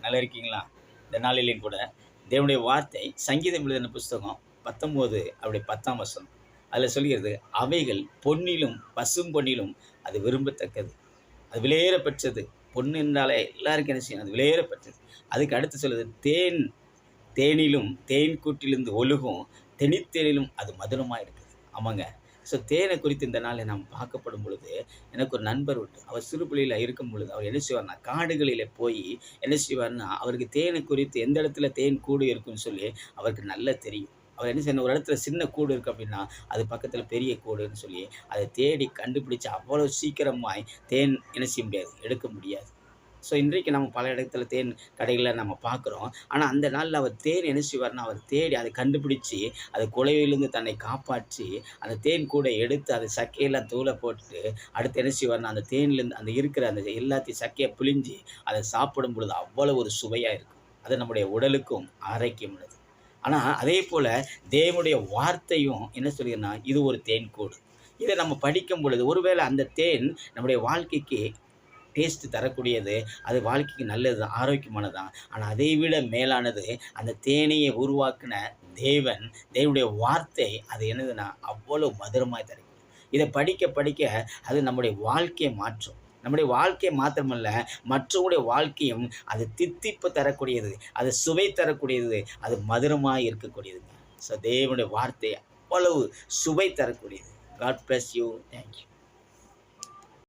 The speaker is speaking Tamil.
நல்லா இருக்கீங்களா? இந்த நாளிலேயும் கூட தேவனுடைய வார்த்தை சங்கீதம் எழுதின புஸ்தகம் 19 அப்படி 10ஆம் வசனம். அதில சொல்கிறது, "அவைகள் பொன்னிலும் பசும் பொன்னிலும் அது விரும்பத்தக்கது. அது விலையேற பெற்றது." பொன்னு என்றாலே எல்லாருக்கும் என்ன செய்யும்? அது விலையேற பெற்றது. அதுக்கு அடுத்து சொல்லுது, தேனிலும் தேன் கூட்டிலிருந்து ஒழுகும் தெனித்தேனிலும் அது மதுரமா இருக்குது. ஆமாங்க. ஸோ தேனை குறித்து இந்த நாள்ல நாம் பார்க்கப்படும் பொழுது, எனக்கு ஒரு நண்பர் உண்டு. அவர் சிறு பிள்ளையில இருக்கும் பொழுது, அவர் என்ன செய்வார்ன்னா, காடுகளிலே போயி என்ன செய்வார்ன்னா, அவருக்கு தேனை குறித்து எந்த இடத்துல தேன் கூடு இருக்குன்னு சொல்லி அவருக்கு நல்லா தெரியும். அவர் என்ன செய்யணும், ஒரு இடத்துல சின்ன கூடு இருக்கு அப்படின்னா, அது பக்கத்துல பெரிய கூடுன்னு சொல்லி, அதை தேடி கண்டுபிடிச்சு அவ்வளவு சீக்கிரமாய் தேன் என்ன செய்ய முடியாது, எடுக்க முடியாது. ஸோ இன்றைக்கு நம்ம பல இடத்துல தேன் கடைகள நம்ம பார்க்குறோம். ஆனா அந்த நாள்ல அவர் தேன் என்ன செய்வார்ன்னா, அவர் தேடி அத கண்டுபிடிச்சு, அது குலைவிலிருந்து தன்னை காப்பாற்றி, அந்த தேன் கூட எடுத்து அது சக்கையெல்லாம் தூள போட்டுட்டு, அடுத்து என்ன செய்வார்ன்னா, அந்த தேன்லேருந்து அந்த இருக்கிற அந்த எல்லாத்தையும் சக்கைய பிழிஞ்சு, அத சாப்பிடும் பொழுது அவ்வளவு ஒரு சுவையா இருக்கும். அது நம்முடைய உடலுக்கும் ஆரோக்கியம் உள்ளது. ஆனா அதேபோல தேவனுடைய வார்த்தையும் என்ன சொல்லுதுன்னா, இது ஒரு தேன்கூடு. இத நம்ம படிக்கும் பொழுது, ஒருவேளை அந்த தேன் நம்முடைய வாழ்க்கைக்கு டேஸ்ட் தரக்கூடியது. அது வாழ்க்கைக்கு நல்லது தான், ஆரோக்கியமானது தான். ஆனா அதை விட மேலானது அந்த தேனீய உருவாக்கின தேவன், தேவனுடைய வார்த்தை அது என்னதுன்னா, அவ்வளவு மதுரமாய் தரும். இத படிக்க படிக்க அது நம்முடைய வாழ்க்கைய மாற்றும். நம்முடைய வாழ்க்கைய மாத்திரமல்ல, மற்றவங்களுடைய வாழ்க்கையும் அது தித்திப்பு தரக்கூடியது. அது சுவை தரக்கூடியது. அது மதுரமாய் இருக்கக்கூடியதுங்க. ஸோ தேவனுடைய வார்த்தை அவ்வளவு சுவை தரக்கூடியது. God bless you. Thank you.